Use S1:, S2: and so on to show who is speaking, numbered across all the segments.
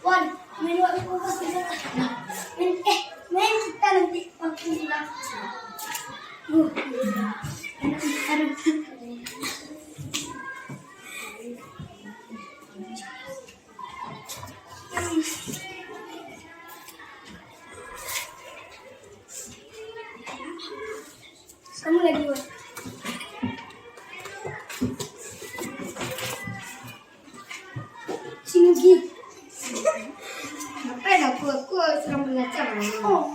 S1: Wan, main waktu kupas kita. Main kita nanti waktu kita. Aduh. Kamu lagi Wan? Singgi.
S2: Ngapain aku sedang belajar.
S1: Oh.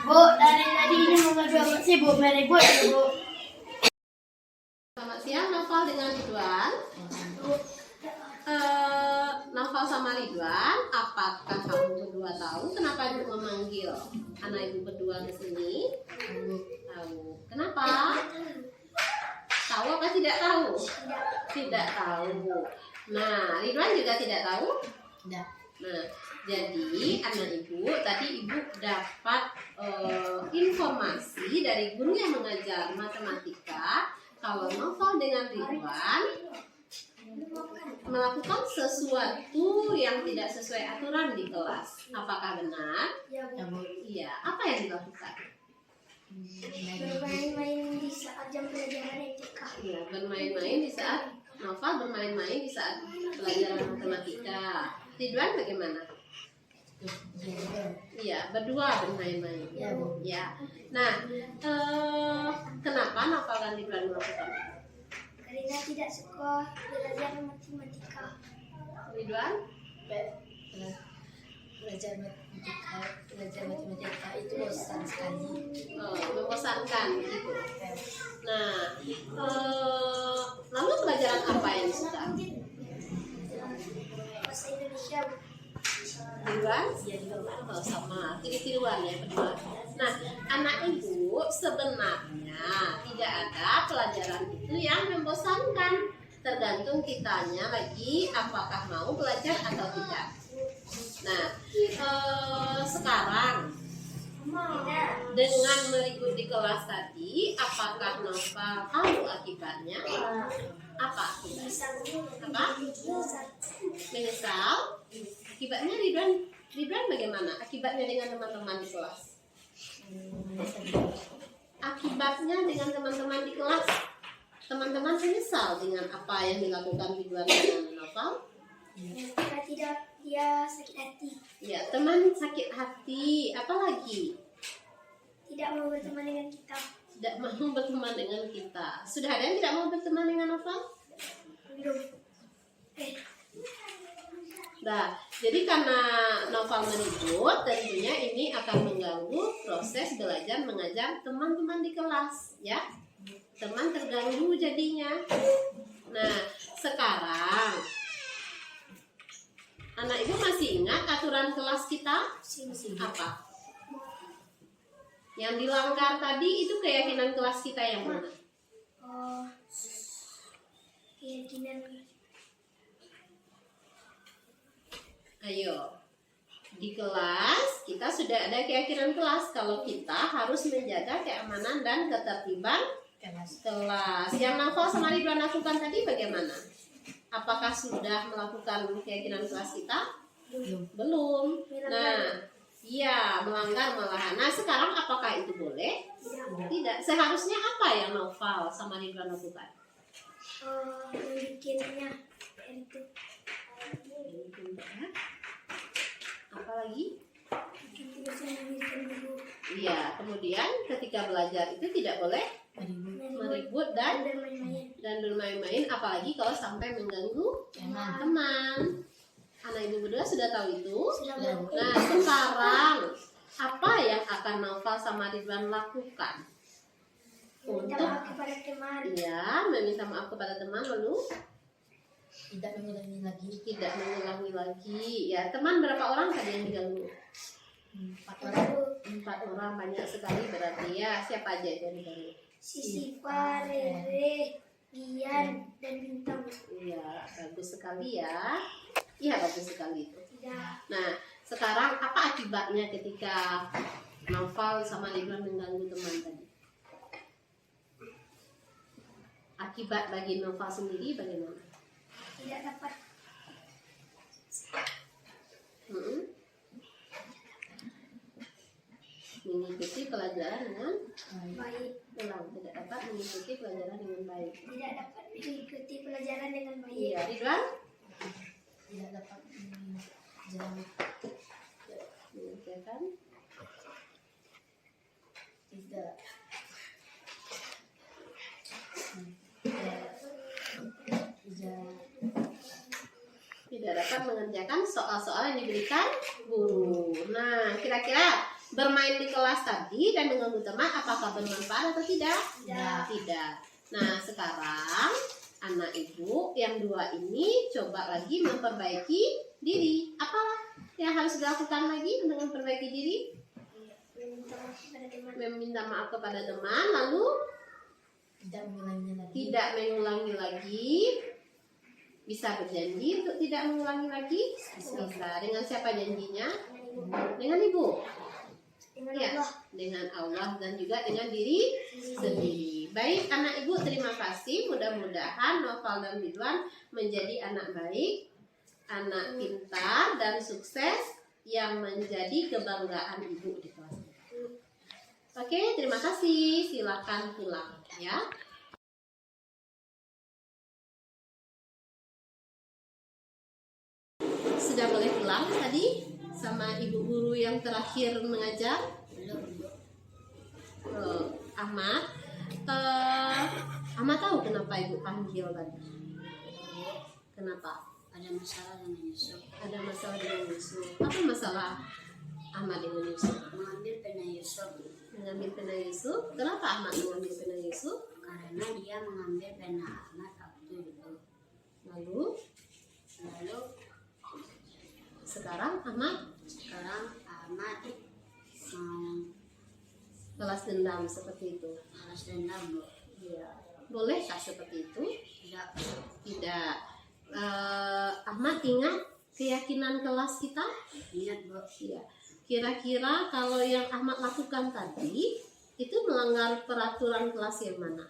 S1: Bu, dari tadi ini mau ngadu sih Bu, mari Bu, Bu.
S3: Selamat siang, Naufal dengan Ridwan. Naufal sama Ridwan, apakah kamu berdua tahu kenapa ibu memanggil anak ibu berdua ke sini? Tahu. Kenapa? Tahu apa tidak tahu? Tidak tahu. Nah, Ridwan juga tidak tahu?
S2: Tidak.
S3: Nah, jadi anak ibu tadi ibu dapat informasi dari guru yang mengajar matematika kalau Naufal dengan Ridwan melakukan sesuatu yang tidak sesuai aturan di kelas. Apakah benar? Iya. Apa yang dilakukan?
S1: Bermain-main di saat jam pelajaran etika.
S3: Iya, bermain-main di saat Naufal bermain-main di saat pelajaran matematika. Ridwan bagaimana? Iya, berdua bermain-main.
S2: Ya, Bu.
S3: Ya. Nah, kenapa Naufal dan Ridwan melakukan?
S1: Karena tidak suka belajar matematika.
S3: Ridwan?
S2: Belajar matematika itu bosan sekali.
S3: Membosankan gitu. Nah, lalu pelajaran apa yang disuka?
S1: Bahasa Indonesia.
S3: Ridwan? Oh, sama. Tiru-tiruan ya berdua. Nah, anak ibu sebenarnya tidak ada pelajaran itu yang membosankan. Tergantung kitanya lagi apakah mau belajar atau tidak. Nah, sekarang dengan meliput di kelas tadi, apakah Naufal tahu akibatnya? Apa akibatnya? Apa? Menyesal? Akibatnya Ridwan bagaimana? Akibatnya dengan teman-teman di kelas? Akibatnya dengan teman-teman di kelas, teman-teman menyesal dengan apa yang dilakukan Ridwan dengan Naufal?
S1: Karena tidak dia sakit hati.
S3: Ya, teman sakit hati. Apalagi?
S1: Tidak mau berteman dengan kita.
S3: Tidak mau berteman dengan kita. Sudah ada yang tidak mau berteman dengan Naufal?
S1: Belum.
S3: Nah, jadi karena Naufal meribut, tentunya ini akan mengganggu proses belajar mengajar teman-teman di kelas, ya. Teman terganggu jadinya. Nah, sekarang anak ibu masih ingat aturan kelas kita? Apa? Yang dilanggar tadi itu keyakinan kelas kita yang mana?
S1: Keyakinan.
S3: Ayo, di kelas kita sudah ada keyakinan kelas kalau kita harus menjaga keamanan dan ketertiban kelas. Yang Naufal sama Ridwan lakukan tadi bagaimana? Apakah sudah melakukan keyakinan kelas kita? Belum. Nah, iya, melanggar malahan. Nah, sekarang apakah itu boleh? Tidak. Seharusnya apa yang Naufal sama Ridwan lakukan?
S1: Membikinnya itu.
S3: Apa lagi?
S1: Bikin tugasnya dulu.
S3: Iya, kemudian ketika belajar itu tidak boleh meribut dan bermain-main, apalagi kalau sampai mengganggu teman. Anak ibu berdua sudah tahu itu. Nah, sekarang apa yang akan Naufal sama Ridwan lakukan?
S1: Minta maaf kepada teman.
S3: Iya, meminta maaf kepada teman, lalu
S2: Tidak mengulangi lagi.
S3: tidak mengulangi lagi. Ya, teman berapa orang tadi yang diganggu?
S2: 4 orang.
S3: 4 orang, banyak sekali berarti ya. Siapa aja yang diganggu?
S1: Sisipa, Rere, Gian, dan Bintang.
S3: Iya, bagus sekali ya. Iya, bagus sekali itu.
S1: Tidak.
S3: Nah, sekarang apa akibatnya ketika Naufal sama Ridwan mengganggu teman tadi? akibat bagi Nova sendiri bagaimana?
S1: Tidak dapat
S3: Mengikuti pelajaran dengan
S1: baik.
S3: tidak dapat mengikuti pelajaran dengan baik.
S1: Tidak dapat mengikuti pelajaran dengan baik.
S3: Iya, Ridwan?
S2: Tidak dapat mengerjakan.
S3: Mengerjakan
S2: Tidak.
S3: tidak dapat mengerjakan soal-soal yang diberikan guru. Nah, kira-kira bermain di kelas tadi dan mengganggu teman apakah bermanfaat atau tidak? Tidak. Nah, sekarang anak ibu yang 2 ini coba lagi memperbaiki diri. Apa yang harus dilakukan lagi untuk memperbaiki diri? Meminta maaf kepada teman, lalu
S2: Tidak mengulanginya lagi.
S3: tidak mengulangi lagi. Bisa berjanji untuk tidak mengulangi lagi? Bisa. Dengan siapa janjinya? Dengan ibu.
S1: Dengan
S3: Ya,
S1: Allah.
S3: dengan Allah dan juga dengan diri sendiri. Baik anak ibu, terima kasih. Mudah-mudahan Noval dan Ridwan menjadi anak baik, anak pintar dan sukses yang menjadi kebanggaan ibu di kelas. Oke, terima kasih. Silakan pulang ya. Sudah boleh pulang tadi sama ibu guru yang terakhir mengajar? Ahmad. Ahmad tahu kenapa ibu panggil tadi? Kenapa?
S2: Ada masalah dengan Yusuf.
S3: Ada masalah dengan Yusuf. Apa masalah Ahmad dengan Yusuf?
S2: Mengambil pena Yusuf
S3: Mengambil pena Yusuf. Kenapa Ahmad mengambil pena Yusuf?
S2: karena dia mengambil pena Ahmad waktu itu.
S3: Lalu
S2: Lalu
S3: sekarang Ahmad
S2: sekarang Ahmad mau
S3: balas dendam seperti itu.
S2: balas dendam, Bu.
S3: Iya. Bolehkah seperti itu?
S2: Tidak.
S3: Tidak. Ahmad ingat keyakinan kelas kita?
S2: Ingat, Bu.
S3: Iya. Kira-kira kalau yang Ahmad lakukan tadi itu melanggar peraturan kelas yang mana?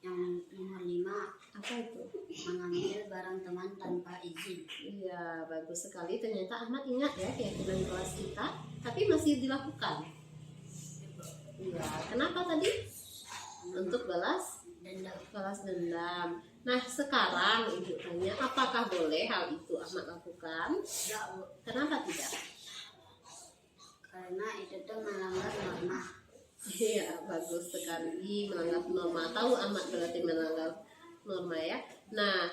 S2: Yang nomor 5,
S3: Apa itu?
S2: mengambil barang teman tanpa izin.
S3: Iya, bagus sekali. Ternyata Ahmad ingat ya keyakinan kelas kita, tapi masih dilakukan. Iya. Kenapa tadi? Untuk balas dendam. Nah, sekarang ibu tanya, apakah boleh hal itu Ahmad lakukan?
S2: Tidak, Bu.
S3: Kenapa tidak?
S2: Karena itu tuh melanggar norma.
S3: Iya, bagus sekali. Melanggar norma. Tahu Ahmad berarti melanggar norma ya. Nah,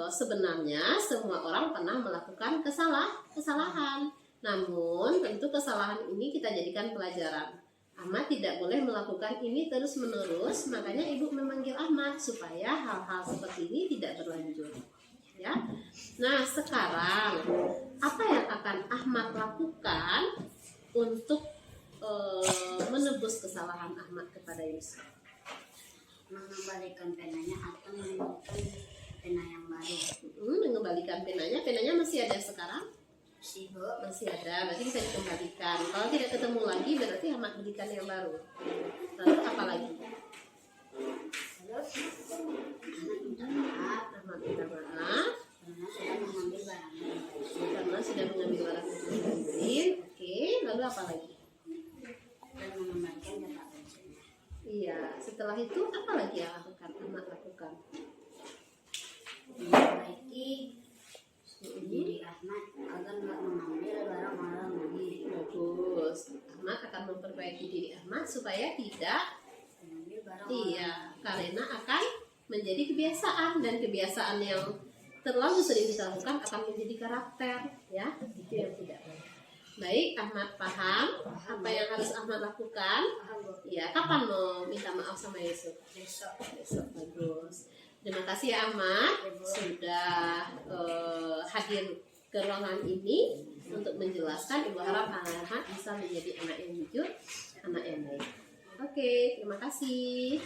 S3: sebenarnya semua orang pernah melakukan kesalahan. Namun, tentu kesalahan ini kita jadikan pelajaran. Ahmad tidak boleh melakukan ini terus-menerus, makanya ibu memanggil Ahmad supaya hal-hal seperti ini tidak berlanjut. Ya. Nah, sekarang apa yang akan Ahmad lakukan untuk menebus kesalahan Ahmad kepada Yusuf?
S2: Mengembalikan penanya atau menemukan pena yang baru.
S3: Mengembalikan penanya masih ada sekarang?
S2: Si, Bu.
S3: Masih ada, berarti bisa dikembalikan. Kalau tidak ketemu lagi, berarti Ahmad berikan yang baru. Lalu apa lagi?
S2: Lalu Ahmad minta maaf
S3: Ahmad minta maaf
S2: karena sudah mengambil barang yang tidak
S3: karena sudah mengambil barang yang tidak izin. Oke, lalu apa lagi?
S2: dan mengembalikan kata kuncinya.
S3: Iya, setelah itu apa lagi yang Ahmad lakukan?
S2: Memperbaiki diri Ahmad agar nggak mengambil barang orang lagi.
S3: Bagus. Ahmad akan memperbaiki diri Ahmad supaya tidak.
S2: Mengambil barang
S3: Iya, karena akan menjadi kebiasaan dan kebiasaan yang terlalu sering kita lakukan akan menjadi karakter, ya. Itu yang tidak baik. Baik, Ahmad paham apa yang harus Ahmad lakukan?
S2: orang.
S3: Ya, kapan mau minta maaf sama Yusuf?
S2: Besok.
S3: Besok, bagus. Terima kasih ya Ahmad sudah hadir ke ruangan ini untuk menjelaskan. Ibu harap Ahmad bisa menjadi anak yang jujur, anak yang baik. Oke, terima kasih.